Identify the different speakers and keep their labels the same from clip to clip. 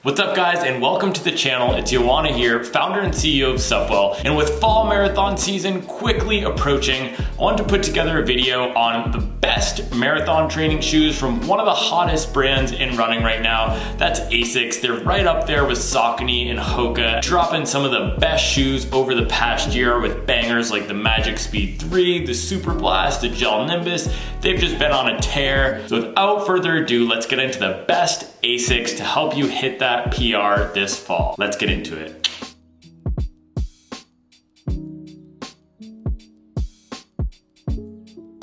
Speaker 1: What's up guys, and welcome to the channel. It's Joanna here, founder and CEO of Supwell. And with fall marathon season quickly approaching, I wanted to put together a video on the best marathon training shoes from one of the hottest brands in running right now. That's Asics. They're right up there with Saucony and Hoka, dropping some of the best shoes over the past year with bangers like the Metaspeed 3, the Superblast, the Gel-Nimbus. They've just been on a tear. So without further ado, let's get into the best Asics to help you hit that PR this fall. Let's get into it.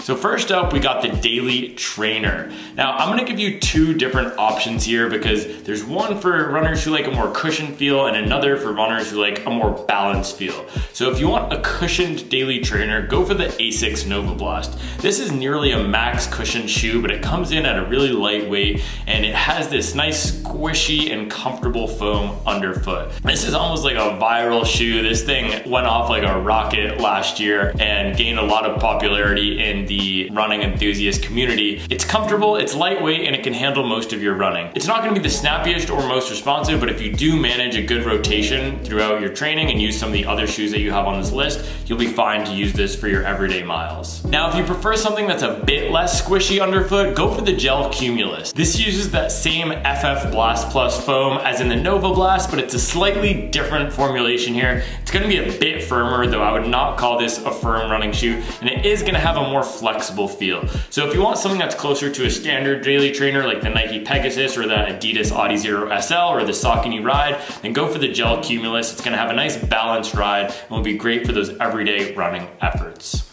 Speaker 1: So first up, we got the Daily Trainer. Now, I'm gonna give you two different options here because there's one for runners who like a more cushioned feel and another for runners who like a more balanced feel. So if you want a cushioned Daily Trainer, go for the Asics Novablast. This is nearly a max cushion shoe, but it comes in at a really lightweight and it has this nice squishy and comfortable foam underfoot. This is almost like a viral shoe. This thing went off like a rocket last year and gained a lot of popularity in the running enthusiast community. It's comfortable, it's lightweight, and it can handle most of your running. It's not gonna be the snappiest or most responsive, but if you do manage a good rotation throughout your training and use some of the other shoes that you have on this list, you'll be fine to use this for your everyday miles. Now, if you prefer something that's a bit less squishy underfoot, go for the Gel-Cumulus. This uses that same FF Blast Plus foam as in the Novablast, but it's a slightly different formulation here. It's gonna be a bit firmer, though I would not call this a firm running shoe, and it is gonna have a more flexible feel. So if you want something that's closer to a standard Daily Trainer like the Nike Pegasus or the Adidas Audi Zero SL or the Saucony Ride, then go for the Gel-Cumulus. It's gonna have a nice balanced ride and will be great for those everyday running efforts.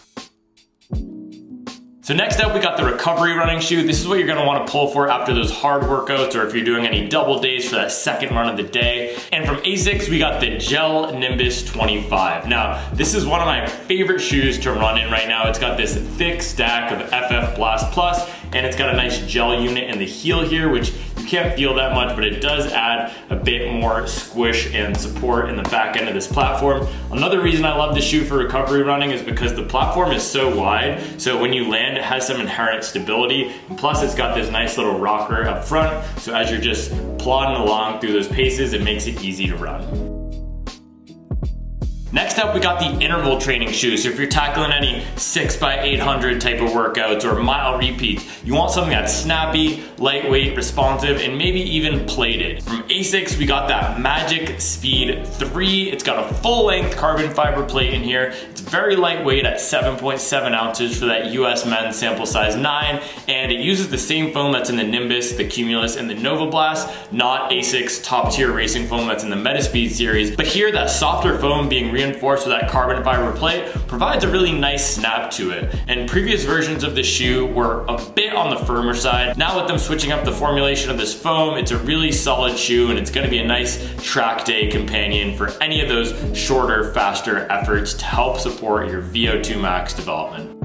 Speaker 1: So next up, we got the recovery running shoe. This is what you're gonna wanna pull for after those hard workouts or if you're doing any double days for that second run of the day. And from Asics, we got the Gel-Nimbus 25. Now, this is one of my favorite shoes to run in right now. It's got this thick stack of FF Blast Plus, and it's got a nice gel unit in the heel here, which you can't feel that much, but it does add a bit more squish and support in the back end of this platform. Another reason I love this shoe for recovery running is because the platform is so wide, so when you land, it has some inherent stability, and plus it's got this nice little rocker up front, so as you're just plodding along through those paces, it makes it easy to run. Next up, we got the interval training shoes. So if you're tackling any 6x800 type of workouts or mile repeats, you want something that's snappy, lightweight, responsive, and maybe even plated. From Asics, we got that Metaspeed 3. It's got a full-length carbon fiber plate in here. It's very lightweight at 7.7 ounces for that US men's sample size 9, and it uses the same foam that's in the Nimbus, the Cumulus, and the Novablast, not Asics top-tier racing foam that's in the Metaspeed series. But here, that softer foam being reinforced with that carbon fiber plate provides a really nice snap to it. And previous versions of the shoe were a bit on the firmer side. Now with them switching up the formulation of this foam, it's a really solid shoe and it's gonna be a nice track day companion for any of those shorter, faster efforts to help support your VO2 max development.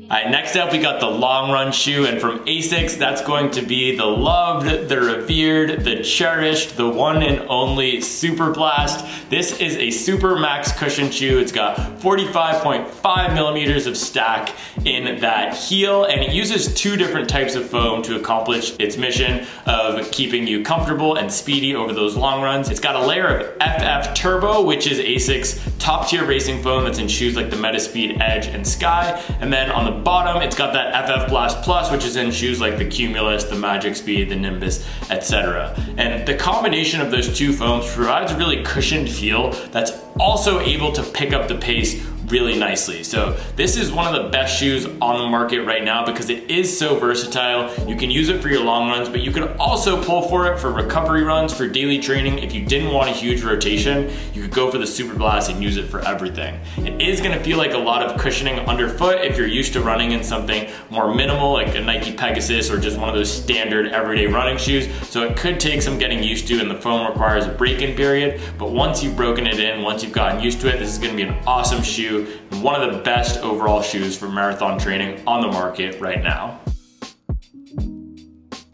Speaker 1: All right, next up we got the long run shoe, and from Asics, that's going to be the loved, the revered, the cherished, the one and only Superblast. This is a super max cushion shoe. It's got 45.5 millimeters of stack in that heel, and it uses two different types of foam to accomplish its mission of keeping you comfortable and speedy over those long runs. It's got a layer of FF Turbo, which is Asics top tier racing foam that's in shoes like the Metaspeed Edge and Sky, and then on the bottom, it's got that FF Blast Plus, which is in shoes like the Cumulus, the Metaspeed, the Nimbus, etc. And the combination of those two foams provides a really cushioned feel that's also able to pick up the pace really nicely. So this is one of the best shoes on the market right now because it is so versatile. You can use it for your long runs, but you can also pull for it for recovery runs, for daily training. If you didn't want a huge rotation, you could go for the Superblast and use it for everything. It is gonna feel like a lot of cushioning underfoot if you're used to running in something more minimal like a Nike Pegasus or just one of those standard everyday running shoes. So it could take some getting used to and the foam requires a break-in period, but once you've broken it in, once you've gotten used to it, this is gonna be an awesome shoe and one of the best overall shoes for marathon training on the market right now.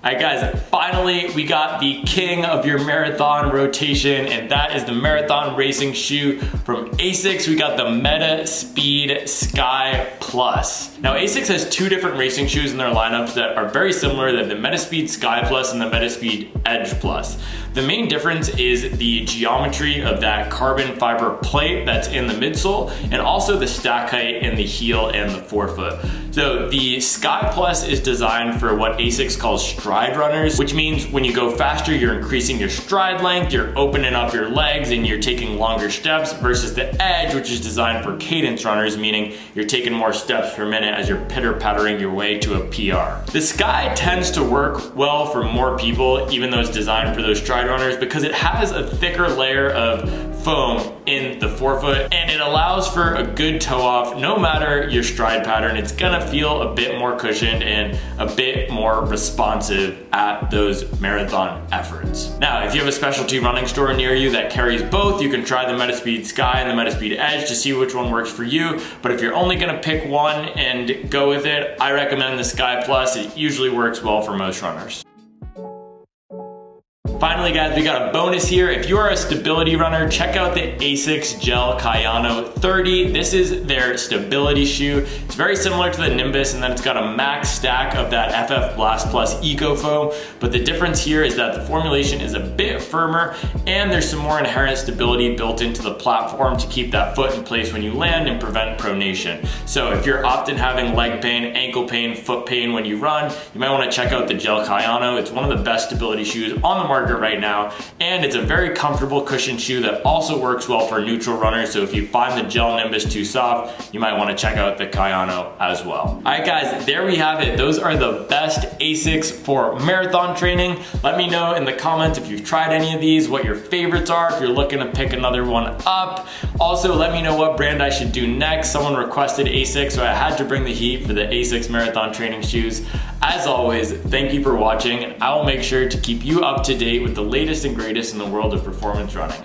Speaker 1: All right guys, finally we got the king of your marathon rotation, and that is the marathon racing shoe from Asics. We got the Metaspeed Sky Plus. Now Asics has two different racing shoes in their lineups that are very similar. They're the Metaspeed Sky Plus and the Metaspeed Edge Plus. The main difference is the geometry of that carbon fiber plate that's in the midsole, and also the stack height in the heel and the forefoot. So the Sky Plus is designed for what Asics calls stride runners, which means when you go faster, you're increasing your stride length, you're opening up your legs, and you're taking longer steps, versus the Edge, which is designed for cadence runners, meaning you're taking more steps per minute as you're pitter-pattering your way to a PR. The Sky tends to work well for more people, even though it's designed for those stride runners, because it has a thicker layer of foam in the forefoot, and it allows for a good toe off no matter your stride pattern. It's gonna feel a bit more cushioned and a bit more responsive at those marathon efforts. Now, if you have a specialty running store near you that carries both, you can try the Metaspeed Sky and the Metaspeed Edge to see which one works for you. But if you're only gonna pick one and go with it, I recommend the Sky Plus. It usually works well for most runners. Finally guys, we got a bonus here. If you are a stability runner, check out the Asics Gel-Kayano 30. This is their stability shoe. It's very similar to the Nimbus, and then it's got a max stack of that FF Blast Plus Eco Foam. But the difference here is that the formulation is a bit firmer, and there's some more inherent stability built into the platform to keep that foot in place when you land and prevent pronation. So if you're often having leg pain, ankle pain, foot pain when you run, you might want to check out the Gel-Kayano. It's one of the best stability shoes on the market right now, and it's a very comfortable cushion shoe that also works well for neutral runners. So if you find the Gel-Nimbus too soft, you might want to check out the Kayano as well. All right guys, there we have it. Those are the best Asics for marathon training. Let me know in the comments if you've tried any of these, what your favorites are, if you're looking to pick another one up. Also, let me know what brand I should do next. Someone requested Asics, so I had to bring the heat for the Asics marathon training shoes. As always, thank you for watching, and I will make sure to keep you up to date with the latest and greatest in the world of performance running.